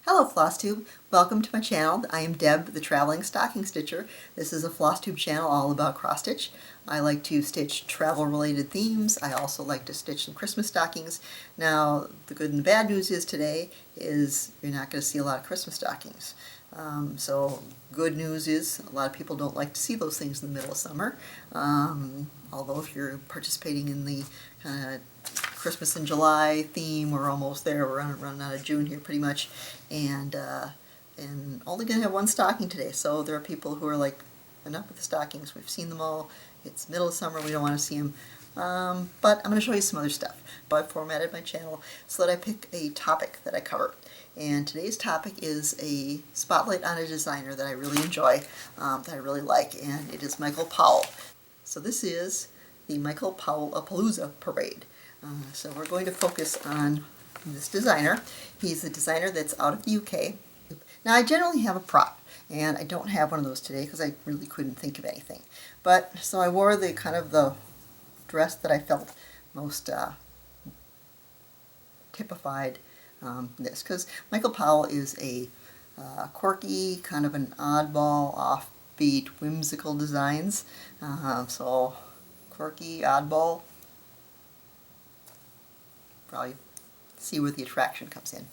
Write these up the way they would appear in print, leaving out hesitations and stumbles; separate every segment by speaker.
Speaker 1: Hello Flosstube, welcome to my channel. I am Deb, the Traveling Stocking Stitcher. This is a Flosstube channel all about cross stitch. I like to stitch travel related themes. I also like to stitch some Christmas stockings. Now the good and the bad news is today is you're not going to see a lot of Christmas stockings. So good news is a lot of people don't like to see those things in the middle of summer. Although if you're participating in the kind of Christmas in July theme, we're almost there. We're running out of June here pretty much, and only gonna have one stocking today. So there are people who are like, enough with the stockings. We've seen them all. It's middle of summer. We don't want to see them. But I'm going to show you some other stuff. I've formatted my channel so that I pick a topic that I cover. And today's topic is a spotlight on a designer that I really enjoy, that I really like, and it is Michael Powell. So this is the Michael Powell-A-Palooza Parade. So we're going to focus on this designer. He's a designer that's out of the UK. Now I generally have a prop, and I don't have one of those today because I really couldn't think of anything. But so I wore the kind of the dress that I felt most typified this, because Michael Powell is a quirky, kind of an oddball, offbeat, whimsical designs. So quirky, oddball. Probably see where the attraction comes in.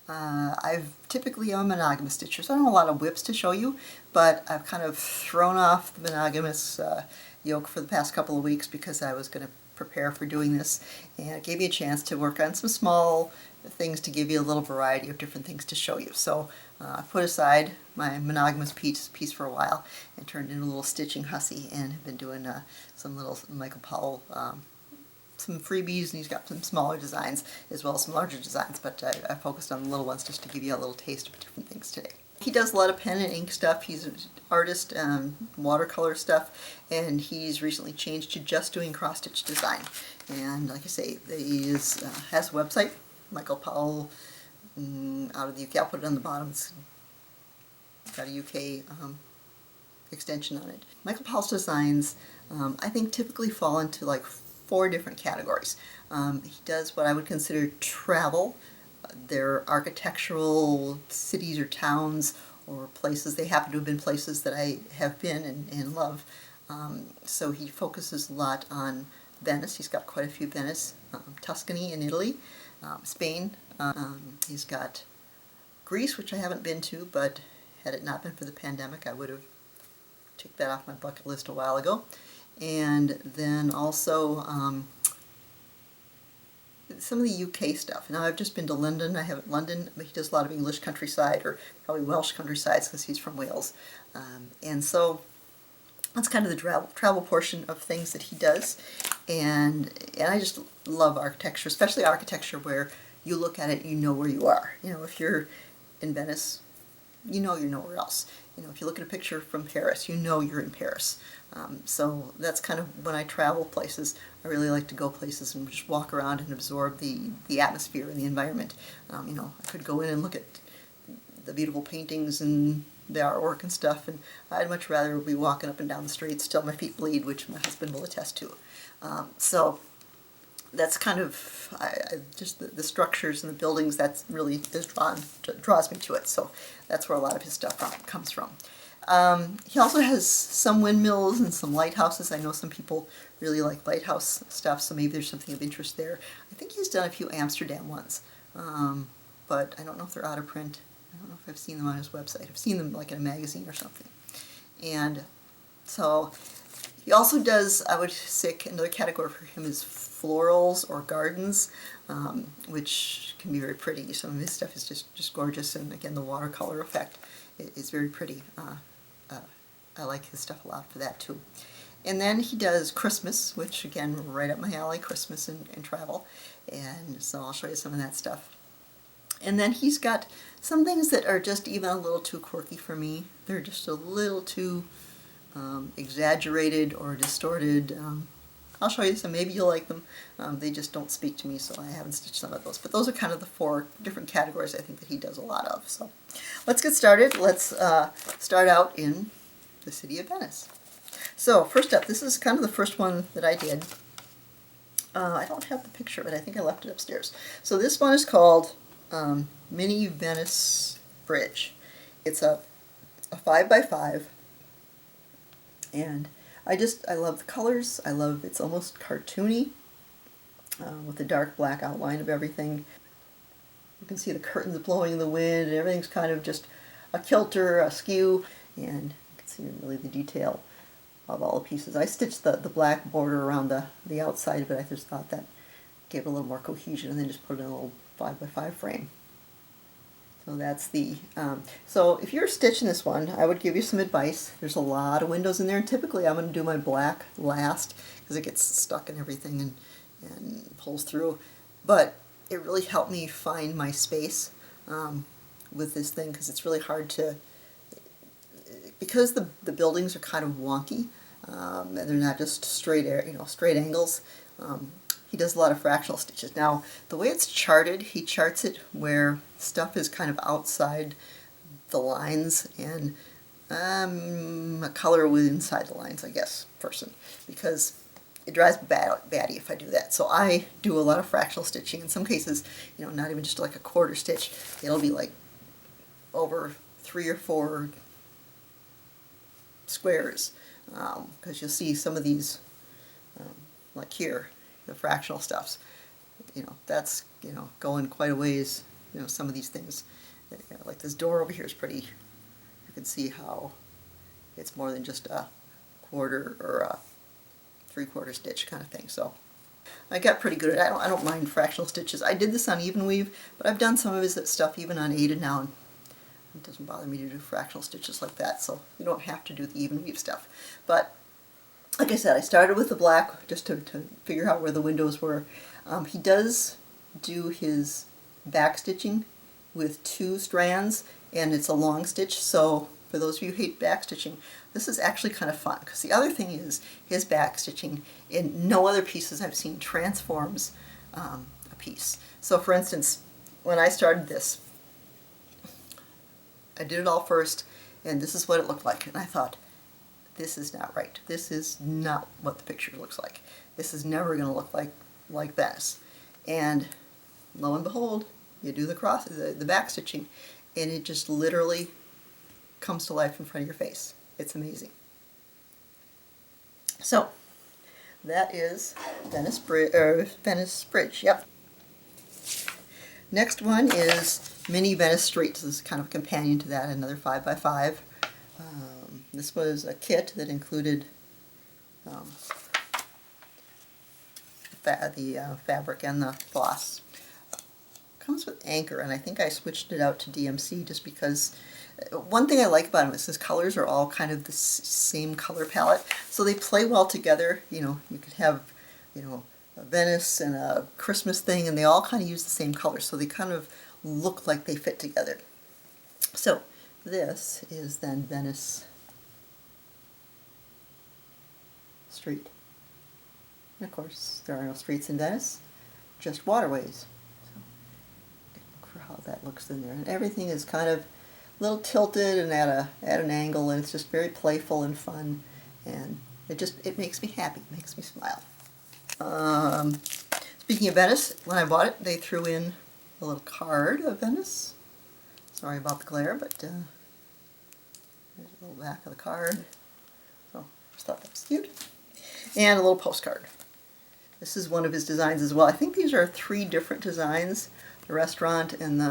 Speaker 1: I've typically am a monogamous stitcher, so I don't have a lot of whips to show you, but I've kind of thrown off the monogamous yoke for the past couple of weeks because I was going to prepare for doing this, and it gave me a chance to work on some small things to give you a little variety of different things to show you. So I put aside my monogamous piece for a while and turned into a little stitching hussy, and have been doing some little Michael Powell some freebies, and he's got some smaller designs as well as some larger designs, but I focused on the little ones just to give you a little taste of different things today. He does a lot of pen and ink stuff. He's an artist, watercolor stuff, and he's recently changed to just doing cross-stitch design. And like I say, he has a website, Michael Powell, out of the UK. I'll put it on the bottom. It's got a UK extension on it. Michael Powell's designs, I think, typically fall into like 4 different categories. He does what I would consider travel. They're architectural cities or towns or places. They happen to have been places that I have been and love. So he focuses a lot on Venice. He's got quite a few Venice, Tuscany in Italy, Spain. He's got Greece, which I haven't been to, but had it not been for the pandemic, I would have ticked that off my bucket list a while ago. And then also some of the UK stuff. Now I've just been to London. I haven't London, but he does a lot of English countryside, or probably Welsh countrysides because he's from Wales. And so that's kind of the travel portion of things that he does. And I just love architecture, especially architecture where you look at it, you know where you are. You know, if you're in Venice, you know you're nowhere else. You know, if you look at a picture from Paris, you know you're in Paris. So that's kind of when I travel places. I really like to go places and just walk around and absorb the atmosphere and the environment. You know, I could go in and look at the beautiful paintings and the artwork and stuff, and I'd much rather be walking up and down the streets till my feet bleed, which my husband will attest to. So that's kind of just the structures and the buildings. That's really draws me to it. So that's where a lot of his stuff comes from. He also has some windmills and some lighthouses. I know some people really like lighthouse stuff, so maybe there's something of interest there. I think he's done a few Amsterdam ones, but I don't know if they're out of print. I don't know if I've seen them on his website. I've seen them like in a magazine or something. And so he also does, I would say another category for him is florals or gardens, which can be very pretty. Some of his stuff is just gorgeous, and again the watercolor effect is very pretty. I like his stuff a lot for that too. And then he does Christmas, which again right up my alley, Christmas and travel, and so I'll show you some of that stuff. And then he's got some things that are just even a little too quirky for me. They're just a little too exaggerated or distorted. I'll show you some, maybe you'll like them. They just don't speak to me, so I haven't stitched some of those. But those are kind of the 4 different categories I think that he does a lot of. So let's get started. Let's start out in the city of Venice. So first up, this is kind of the first one that I did. I don't have the picture of it. I think I left it upstairs. So this one is called mini Venice bridge. It's a 5x5, and I love the colors. I love it's almost cartoony with the dark black outline of everything. You can see the curtains blowing in the wind, and everything's kind of just a kilter, askew, and you can see really the detail of all the pieces. I stitched the black border around the outside of it. I just thought that gave it a little more cohesion, and then just put it in a little 5x5 frame. So that's the, so if you're stitching this one, I would give you some advice. There's a lot of windows in there, and typically I'm going to do my black last because it gets stuck in everything and pulls through. But it really helped me find my space with this thing, because it's really hard to, because the buildings are kind of wonky, and they're not just straight angles. He does a lot of fractional stitches. Now, the way it's charted, he charts it where stuff is kind of outside the lines, and a color with inside the lines, I guess, person, because it drives me batty if I do that. So I do a lot of fractional stitching. In some cases, not even just like a quarter stitch. It'll be like over 3 or 4 squares, because you'll see some of these, like here, the fractional stuffs, that's, going quite a ways. Some of these things, like this door over here is pretty, you can see how it's more than just a quarter or a 3/4 stitch kind of thing. So I got pretty good at it. I don't mind fractional stitches. I did this on even weave, but I've done some of his stuff even on aided now, and it doesn't bother me to do fractional stitches like that, so you don't have to do the even weave stuff. But like I said, I started with the black just to figure out where the windows were. He does do his back stitching with 2 strands, and it's a long stitch, so for those of you who hate back stitching, this is actually kind of fun, because the other thing is his back stitching in no other pieces I've seen transforms a piece. So for instance, when I started this, I did it all first, and this is what it looked like, and I thought, this is not right. This is not what the picture looks like. This is never going to look like Venice. And lo and behold, you do the back stitching, and it just literally comes to life in front of your face. It's amazing. So that is Venice Bridge. Yep. Next one is Mini Venice Street. This is kind of a companion to that, another 5x5. This was a kit that included the fabric and the floss. Comes with anchor, and I think I switched it out to DMC just because one thing I like about him is his colors are all kind of the same color palette, so they play well together. You could have a Venice and a Christmas thing, and they all kind of use the same colors, so they kind of look like they fit together. So this is then Venice Street. And of course, there are no streets in Venice, just waterways. So look for how that looks in there. And everything is kind of a little tilted and at an angle, and it's just very playful and fun, and it makes me happy, it makes me smile. Speaking of Venice, when I bought it, they threw in a little card of Venice. Sorry about the glare, but there's a little back of the card. So I just thought that was cute. And a little postcard. This is one of his designs as well. I think these are 3 different designs. The restaurant and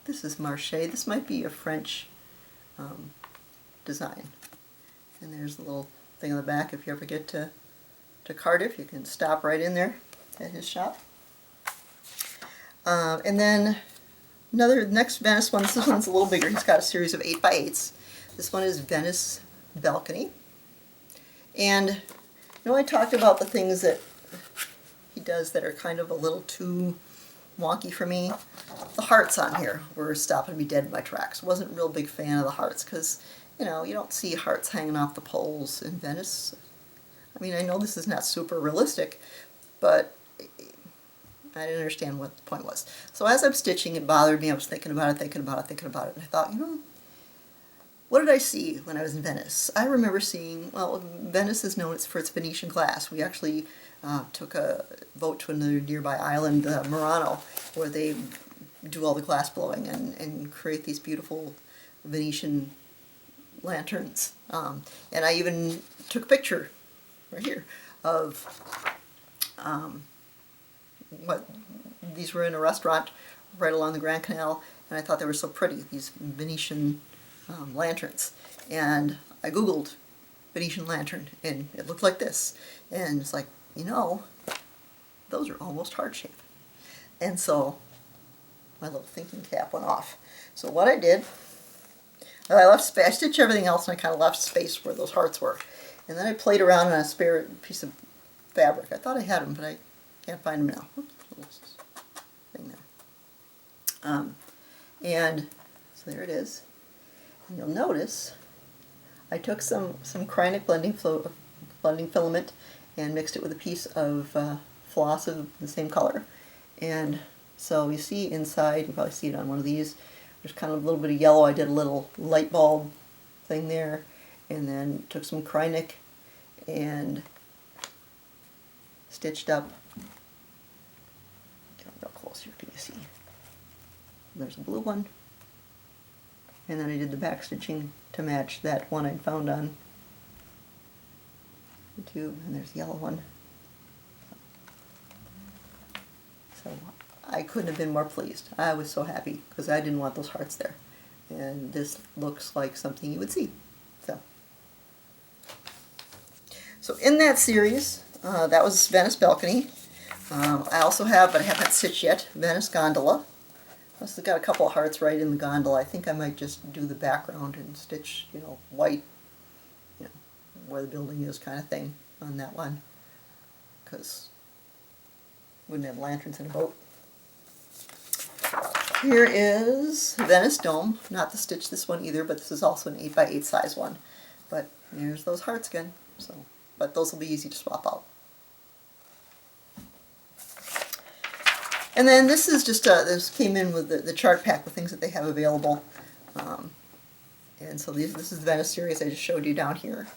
Speaker 1: this is Marche. This might be a French design. And there's a little thing on the back. If you ever get to Cardiff, you can stop right in there at his shop. And then next Venice one, this one's a little bigger. He's got a series of 8x8s. This one is Venice Balcony. And I talked about the things that he does that are kind of a little too wonky for me. The hearts on here were stopping me dead in my tracks. Wasn't a real big fan of the hearts because, you don't see hearts hanging off the poles in Venice. I mean, I know this is not super realistic, but I didn't understand what the point was. So as I'm stitching, it bothered me. I was thinking about it, and I thought, what did I see when I was in Venice? I remember seeing, well, Venice is known for its Venetian glass. We actually took a boat to another nearby island, Murano, where they do all the glass blowing and create these beautiful Venetian lanterns. And I even took a picture right here of what these were in a restaurant right along the Grand Canal, and I thought they were so pretty, these Venetian lanterns. And I Googled Venetian lantern, and it looked like this. And it's like, you know, those are almost heart-shaped. And so my little thinking cap went off. So what I did, I left space, I stitched everything else, and I kind of left space where those hearts were. And then I played around on a spare piece of fabric. I thought I had them, but I can't find them now. Oops, little thing there. And so there it is. And you'll notice I took some Kreinik blending filament and mixed it with a piece of floss of the same color. And so you see inside, you probably see it on one of these, there's kind of a little bit of yellow. I did a little light bulb thing there, and then took some Kreinik and stitched up. Get real close here, can you see? There's a blue one, and then I did the back stitching to match that one I'd found on YouTube, and there's the yellow one. So I couldn't have been more pleased. I was so happy because I didn't want those hearts there, and this looks like something you would see. So in that series, that was Venice Balcony. I also have, but I haven't stitched yet, Venice Gondola. I've got a couple of hearts right in the gondola. I think I might just do the background and stitch, you know, white, you know, where the building is kind of thing on that one, because wouldn't have lanterns in a boat. Here is Venice Dome. Not to stitch this one either, but this is also an 8x8 size one. But there's those hearts again. So, but those will be easy to swap out. And then this is just this came in with the chart pack with things that they have available. And so this is the Venice series I just showed you down here.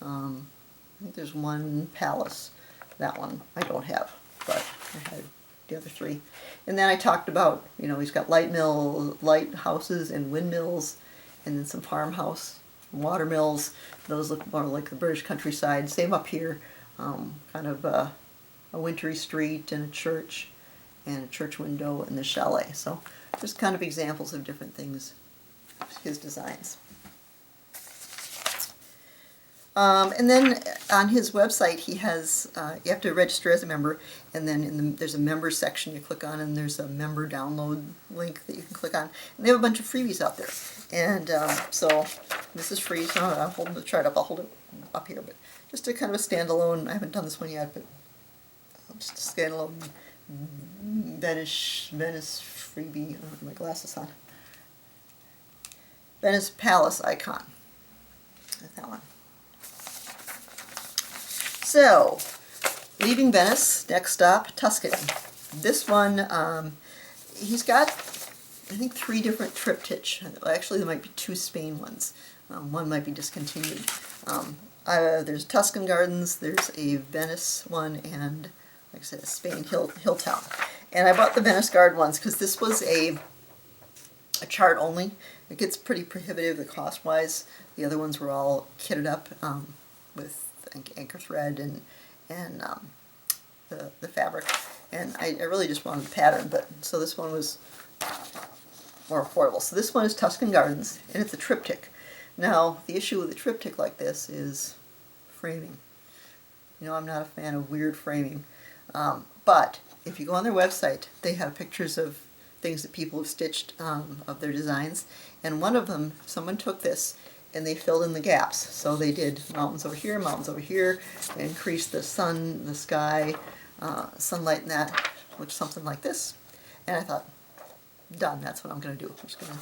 Speaker 1: I think there's one palace. That one I don't have, but I had the other three. And then I talked about, you know, he's got lighthouses and windmills, and then some farmhouse, water mills. Those look more like the British countryside. Same up here, kind of a wintry street and a church window and the chalet. So just kind of examples of different things, his designs. And then on his website he has, you have to register as a member, and then there's a member section you click on, and there's a member download link that you can click on. And they have a bunch of freebies out there. And so this is free, so I'm holding the chart up. I'll hold it up here, but just a kind of a standalone, I haven't done this one yet, but just a standalone Venice freebie. I don't have my glasses on. Venice Palace icon. That's that one. So, leaving Venice, next stop, Tuscan. This one, he's got, I think, 3 different triptychs. Actually, there might be 2 Spain ones. One might be discontinued. There's Tuscan Gardens, there's a Venice one, and like I said, Spain Hilltown. And I bought the Venice Guard ones because this was a chart only. It gets pretty prohibitive the cost-wise. The other ones were all kitted up with anchor thread and the fabric. And I really just wanted the pattern, but so this one was more affordable. So this one is Tuscan Gardens, and it's a triptych. Now, the issue with a triptych like this is framing. You know, I'm not a fan of weird framing. But if you go on their website, they have pictures of things that people have stitched of their designs. And one of them, someone took this and they filled in the gaps. So they did mountains over here, they increased the sun, the sky, sunlight and that, which something like this. And I thought, done, that's what I'm going to do. I'm just going to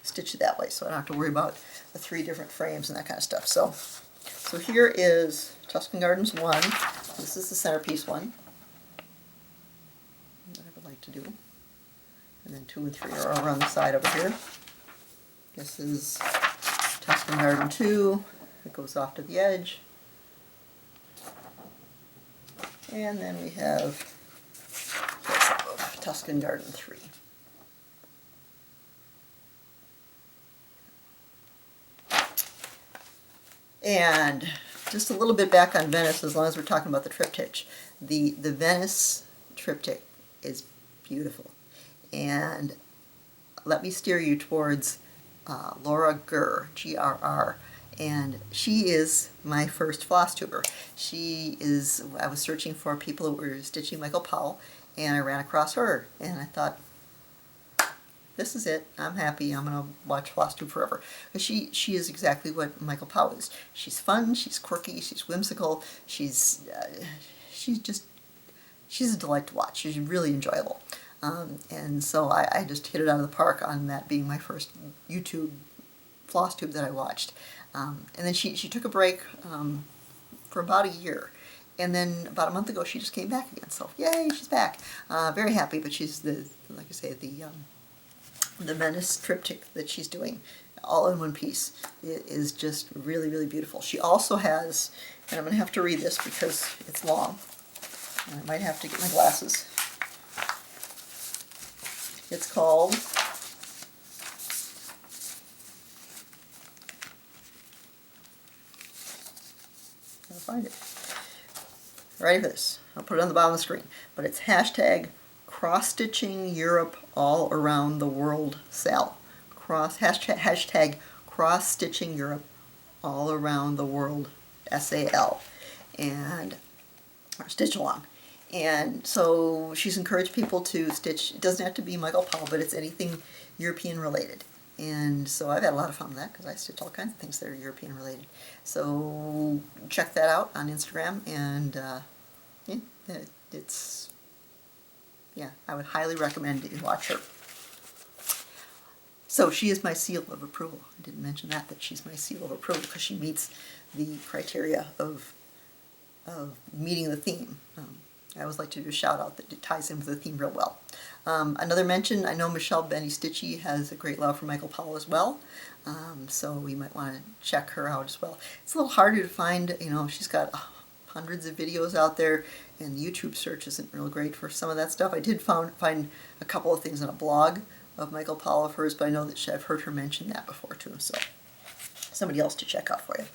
Speaker 1: stitch it that way so I don't have to worry about the 3 different frames and that kind of stuff. So here is Tuscan Gardens 1. This is the centerpiece one that I would like to do. And then 2 and 3 are over on the side over here. This is Tuscan Garden 2. It goes off to the edge. And then we have this of Tuscan Garden 3. And just a little bit back on Venice, as long as we're talking about the triptych. The Venice triptych is beautiful. And let me steer you towards Laura Gurr, G-R-R. And she is my first Flosstuber. I was searching for people who were stitching Michael Powell, and I ran across her. And I thought, this is it. I'm happy. I'm going to watch Flosstube forever. Because she is exactly what Michael Powell is. She's fun, she's quirky, she's whimsical, she's a delight to watch. She's really enjoyable. And so I just hit it out of the park on that being my first YouTube Flosstube that I watched. And then she took a break for about a year. And then about a month ago she just came back again. So yay, she's back. Very happy, but she's like I say, the Venice triptych that she's doing all in one piece is just really, really beautiful. She also has, and I'm going to have to read this because it's long, and I might have to get my glasses. It's called I'll find it. Ready for this. I'll put it on the bottom of the screen. But it's hashtag cross-stitching Europe all around the world sale. Hashtag cross-stitching Europe all around the world SAL. And or stitch along. And so she's encouraged people to stitch. It doesn't have to be Michael Powell, but it's anything European related. And so I've had a lot of fun with that because I stitch all kinds of things that are European related. So check that out on Instagram, and I would highly recommend that you watch her. So she is my seal of approval. I didn't mention that she's my seal of approval because she meets the criteria of meeting the theme. I always like to do a shout out that it ties in with the theme real well. Another mention, I know Michelle Benny Stitchy has a great love for Michael Powell as well, so we might want to check her out as well. It's a little harder to find, she's got hundreds of videos out there, and the YouTube search isn't real great for some of that stuff. I did find a couple of things on a blog of Michael Powell of hers, but I know that I've heard her mention that before too, so somebody else to check out for you.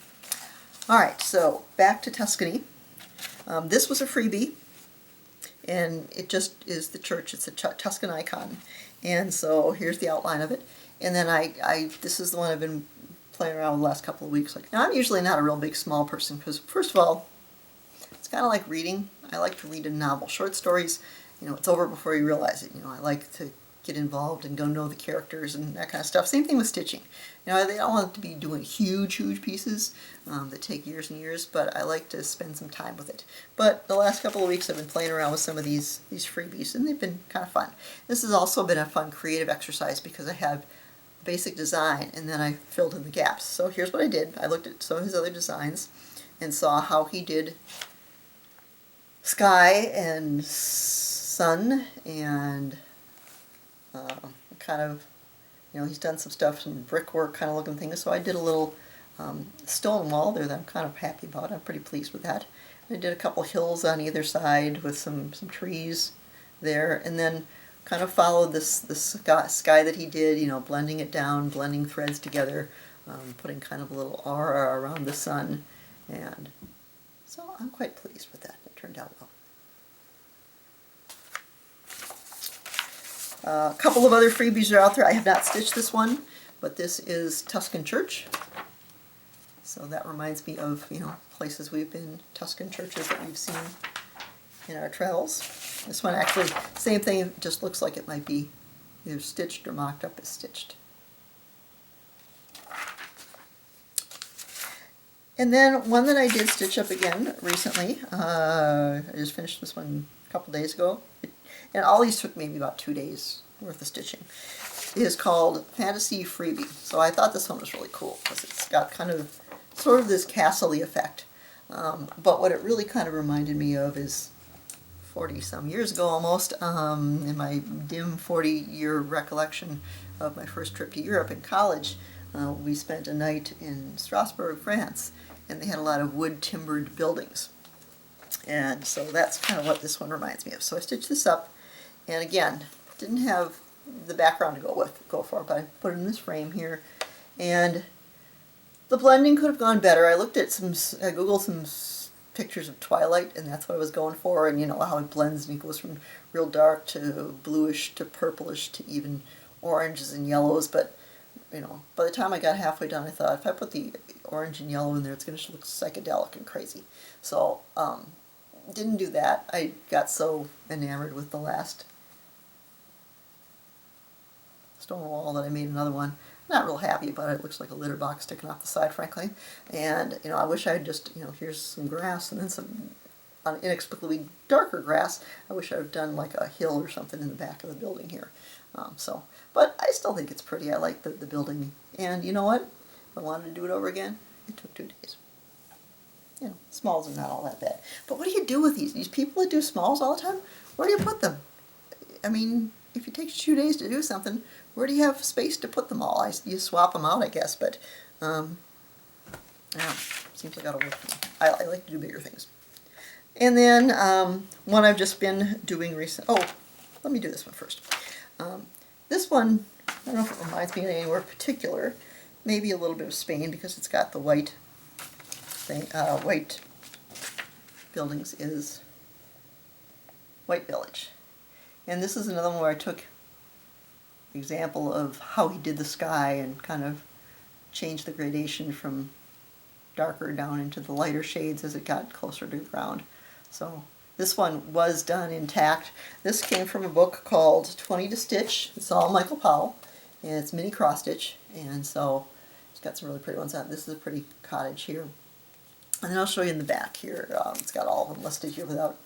Speaker 1: Alright, so back to Tuscany. This was a freebie. And it just is the church. It's a Tuscan icon. And so here's the outline of it. And then this is the one I've been playing around with the last couple of weeks. Now, I'm usually not a real big small person because, first of all, it's kind of like reading. I like to read a novel. Short stories, it's over before you realize it. I like to get involved and go know the characters and that kind of stuff. Same thing with stitching. They don't want to be doing huge pieces that take years and years, but I like to spend some time with it. But the last couple of weeks I've been playing around with some of these freebies, and they've been kind of fun. This has also been a fun creative exercise because I have basic design and then I filled in the gaps. So here's what I did. I looked at some of his other designs and saw how he did sky and sun and kind of, he's done some stuff, some brickwork kind of looking things. So I did a little stone wall there that I'm kind of happy about. I'm pretty pleased with that. I did a couple hills on either side with some trees there, and then kind of followed this sky that he did, blending it down, blending threads together, putting kind of a little aura around the sun, and so I'm quite pleased with that. It turned out well. A couple of other freebies are out there. I have not stitched this one, but this is Tuscan Church. So that reminds me of, places we've been, Tuscan churches that we've seen in our travels. This one actually, same thing, it just looks like it might be either stitched or mocked up as stitched. And then one that I did stitch up again recently, I just finished this one a couple days ago, and all these took maybe about 2 days worth of stitching, is called Fantasy Freebie. So I thought this one was really cool because it's got kind of sort of this castle-y effect. But what it really kind of reminded me of is 40-some years ago almost, in my dim 40-year recollection of my first trip to Europe in college, we spent a night in Strasbourg, France, and they had a lot of wood-timbered buildings. And so that's kind of what this one reminds me of. So I stitched this up, and again, didn't have the background to go for, but I put it in this frame here. And the blending could have gone better. I looked at I googled some pictures of twilight, and that's what I was going for, and you know how it blends and it goes from real dark to bluish to purplish to even oranges and yellows. But you know, by the time I got halfway done, I thought if I put the orange and yellow in there, it's going to look psychedelic and crazy. So didn't do that. I got so enamored with the last stone wall that I made another one. Not real happy about it. It looks like a litter box sticking off the side, frankly. And you know, I wish I had just, you know, here's some grass and then some inexplicably darker grass. I wish I had done like a hill or something in the back of the building here. But I still think it's pretty. I like the building. And you know what? If I wanted to do it over again, it took 2 days. You know, smalls are not all that bad. But what do you do with these? These people that do smalls all the time, where do you put them? I mean, if it takes 2 days to do something, where do you have space to put them all? You swap them out, I guess, but yeah, seems like that'll work for me. I like to do bigger things. And then one I've just been doing recent. Oh, let me do this one first. This one, I don't know if it reminds me of anywhere particular. Maybe a little bit of Spain because it's got the white thing. White buildings is White Village. And this is another one where I took example of how he did the sky and kind of changed the gradation from darker down into the lighter shades as it got closer to the ground. So this one was done intact. This came from a book called 20 to Stitch. It's all Michael Powell, and it's mini cross stitch, and so it's got some really pretty ones on. This is a pretty cottage here. And then I'll show you in the back here. It's got all of them listed here without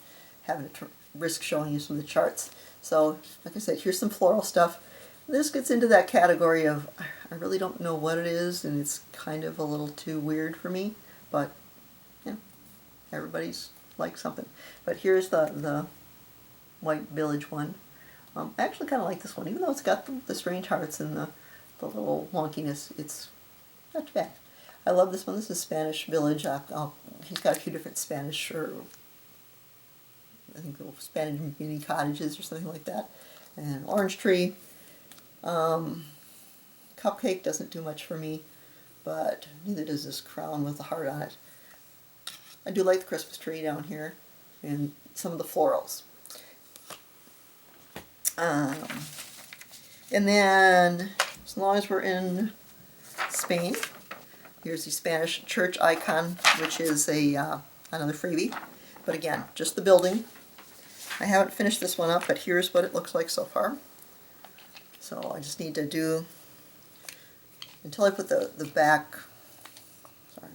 Speaker 1: having to risk showing you some of the charts. So, like I said, here's some floral stuff. This gets into that category of, I really don't know what it is, and it's kind of a little too weird for me, but, you know, everybody's like something. But here's the White Village one. I actually kind of like this one, even though it's got the strange hearts and the little wonkiness. It's not too bad. I love this one. This is Spanish Village. He's got a few different Spanish, or I think little Spanish mini cottages or something like that. And orange tree. Cupcake doesn't do much for me, but neither does this crown with the heart on it. I do like the Christmas tree down here and some of the florals. And then, as long as we're in Spain, here's the Spanish church icon, which is another freebie. But again, just the building. I haven't finished this one up, but here's what it looks like so far. So I just need to do, until I put the back, sorry,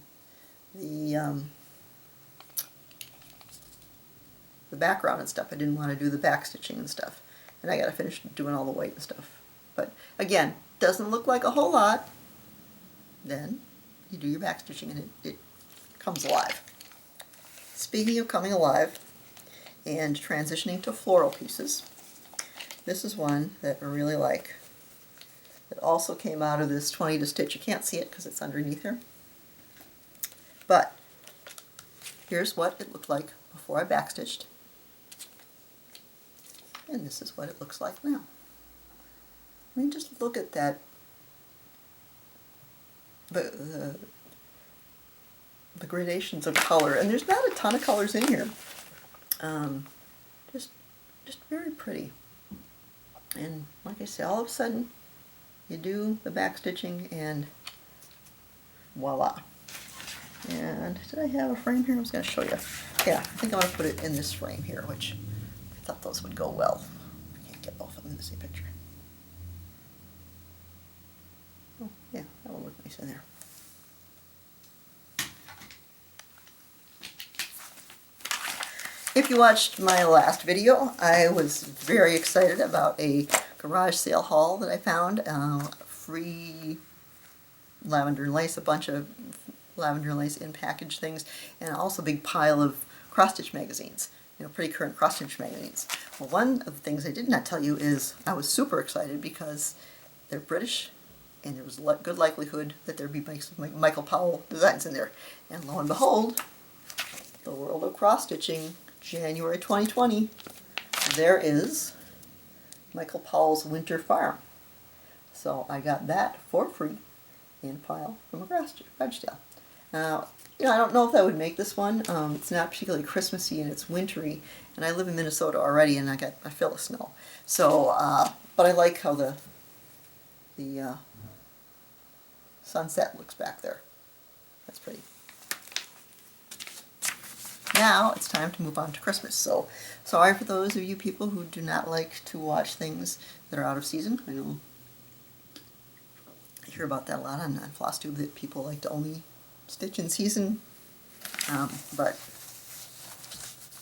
Speaker 1: the background and stuff. I didn't want to do the back stitching and stuff. And I got to finish doing all the white and stuff. But again, doesn't look like a whole lot. Then you do your back stitching and it comes alive. Speaking of coming alive and transitioning to floral pieces, this is one that I really like. It also came out of this 20 to Stitch. You can't see it because it's underneath here. But here's what it looked like before I backstitched. And this is what it looks like now. I mean, just look at that. The gradations of color. And there's not a ton of colors in here. Just very pretty. And like I said, all of a sudden, you do the back stitching and voila. And did I have a frame here? I was going to show you. Yeah, I think I'm going to put it in this frame here, which I thought those would go well. I can't get both of them in the same picture. Oh, yeah, that will look nice in there. If you watched my last video, I was very excited about a garage sale haul that I found. Free lavender and lace, a bunch of lavender and lace in package things, and also a big pile of cross-stitch magazines, you know, pretty current cross-stitch magazines. Well, one of the things I did not tell you is I was super excited because they're British, and there was a good likelihood that there'd be Michael Powell designs in there. And lo and behold, The World of Cross Stitching, January 2020. There is Michael Powell's Winter Farm. So I got that for free in a pile from a garage sale. Now, you know, I don't know if I would make this one. It's not particularly Christmassy and it's wintry, and I live in Minnesota already, and I feel the snow. So, but I like how the sunset looks back there. That's pretty. Now it's time to move on to Christmas. So sorry for those of you people who do not like to watch things that are out of season. I know I hear about that a lot on Flosstube, that people like to only stitch in season. But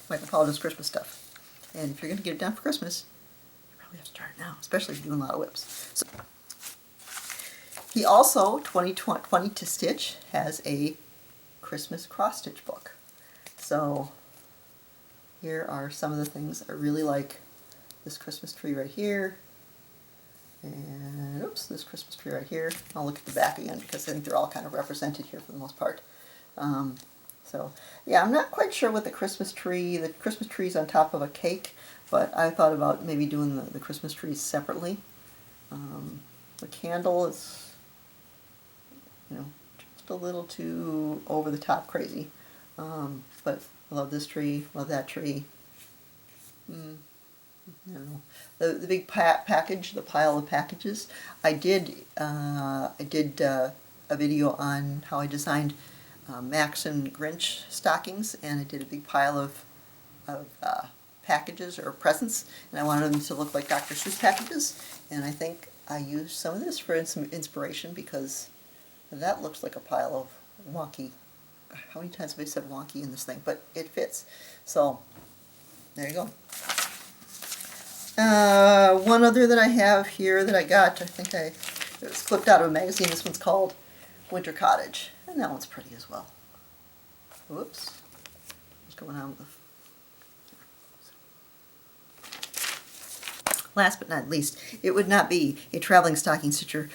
Speaker 1: Michael Powell does Christmas stuff. And if you're going to get it done for Christmas, you probably have to start now, especially if you're doing a lot of whips. So, he also, 2020 to Stitch, has a Christmas cross-stitch book. So here are some of the things I really like. This Christmas tree right here. And oops, this Christmas tree right here. I'll look at the back again because I think they're all kind of represented here for the most part. So yeah, I'm not quite sure what the Christmas tree's on top of a cake, but I thought about maybe doing the Christmas trees separately. The candle is, you know, just a little too over the top crazy. But I love this tree, love that tree. I don't know. The big package, the pile of packages. I did a video on how I designed Max and Grinch stockings, and I did a big pile of packages or presents, and I wanted them to look like Dr. Seuss packages, and I think I used some of this for some inspiration, because that looks like a pile of wonky. How many times have I said wonky in this thing? But it fits. So there you go. One other that I have here that I got, I think it was clipped out of a magazine. This one's called Winter Cottage, and that one's pretty as well. Whoops. What's going on with the... Last but not least, it would not be a traveling stocking stitcher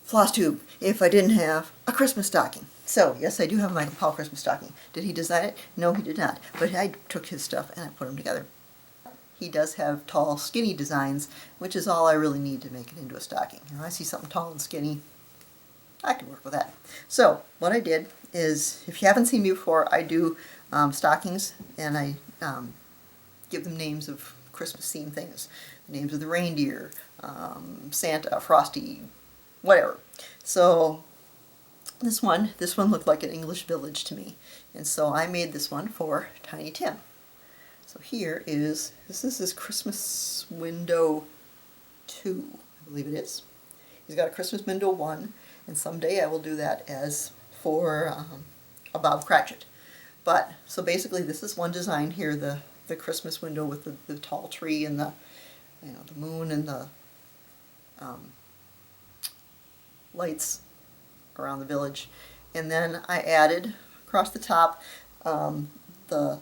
Speaker 1: Flosstube if I didn't have a Christmas stocking. So, yes, I do have a Michael Powell Christmas stocking. Did he design it? No, he did not. But I took his stuff and I put them together. He does have tall, skinny designs, which is all I really need to make it into a stocking. You know, I see something tall and skinny, I can work with that. So, what I did is, if you haven't seen me before, I do stockings, and I give them names of Christmas-themed things. The names of the reindeer, Santa, Frosty, whatever. So, this one looked like an English village to me, and so I made this one for Tiny Tim. So here is, this is his Christmas window 2, I believe it is. He's got a Christmas window 1, and someday I will do that as for a Bob Cratchit. But, so basically this is one design here, the Christmas window with the tall tree and the, you know, the moon and the lights around the village. And then I added across the top the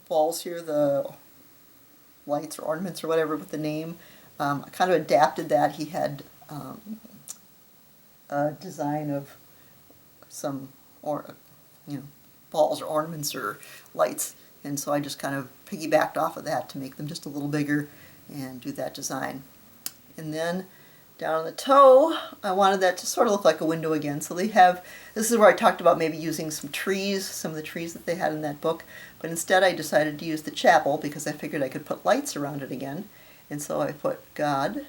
Speaker 1: balls here, the lights or ornaments or whatever with the name. I kind of adapted that. He had a design of some balls or ornaments or lights, and so I just kind of piggybacked off of that to make them just a little bigger and do that design. And then down on the toe, I wanted that to sort of look like a window again. So they have, this is where I talked about maybe using some trees, some of the trees that they had in that book, but instead I decided to use the chapel because I figured I could put lights around it again. And so I put God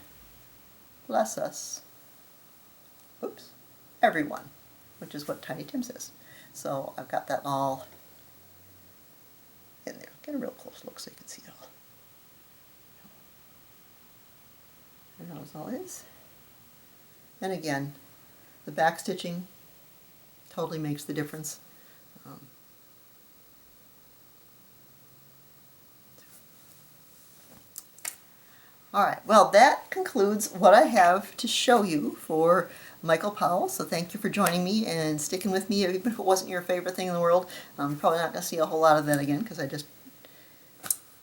Speaker 1: bless us, oops, everyone, which is what Tiny Tim says. So I've got that all in there. Get a real close look so you can see it all. And that was all it is. And again, the back stitching totally makes the difference. Alright, well that concludes what I have to show you for Michael Powell. So thank you for joining me and sticking with me, even if it wasn't your favorite thing in the world. You're probably not going to see a whole lot of that again because I just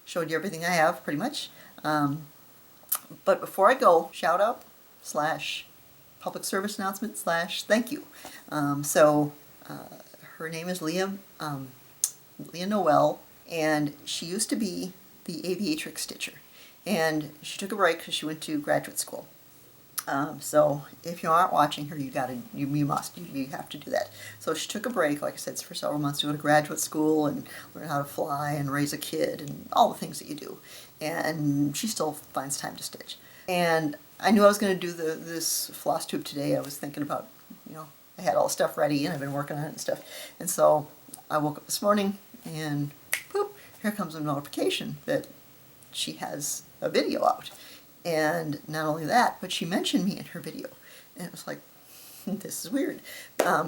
Speaker 1: showed you everything I have pretty much. But before I go, shout out / public service announcement / thank you. Her name is Leah Leah Noel, and she used to be the aviatrix stitcher. And she took a break because she went to graduate school. So if you aren't watching her, you have to do that. So she took a break, like I said, for several months to go to graduate school and learn how to fly and raise a kid and all the things that you do. And she still finds time to stitch. And I knew I was going to do this Flosstube today. I was thinking about, I had all the stuff ready and I've been working on it and stuff. And so I woke up this morning and poop, here comes a notification that she has a video out. And not only that, but she mentioned me in her video. And it was like, this is weird.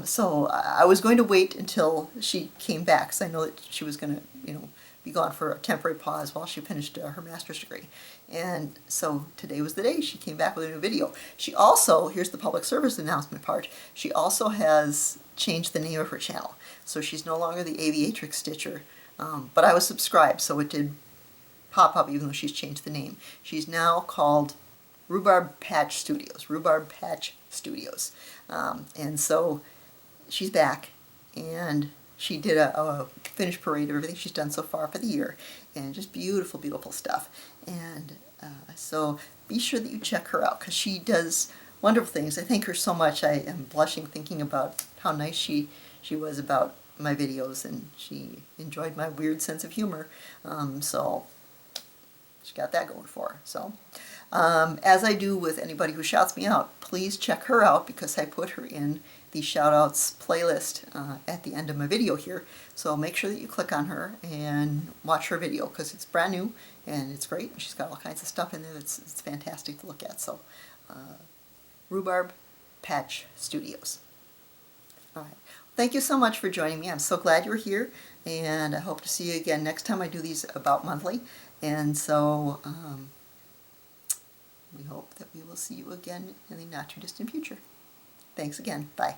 Speaker 1: So I was going to wait until she came back, because I know that she was going to, be gone for a temporary pause while she finished her master's degree. And so today was the day she came back with a new video. She also, here's the public service announcement part, she also has changed the name of her channel. So she's no longer the Aviatrix Stitcher, but I was subscribed, so it did pop up even though she's changed the name. She's now called Rhubarb Patch Studios. Rhubarb Patch Studios. And so she's back, and she did a finished parade of everything she's done so far for the year, and just beautiful, beautiful stuff. And so be sure that you check her out, because she does wonderful things. I thank her so much. I am blushing thinking about how nice she was about my videos, and she enjoyed my weird sense of humor. So she got that going for her. So, as I do with anybody who shouts me out, please check her out, because I put her in the shoutouts playlist at the end of my video here. So make sure that you click on her and watch her video, because it's brand new and it's great. She's got all kinds of stuff in there that's fantastic to look at. So, Rhubarb Patch Studios. All right. Thank you so much for joining me. I'm so glad you're here, and I hope to see you again next time. I do these about monthly. And so we hope that we will see you again in the not too distant future. Thanks again. Bye.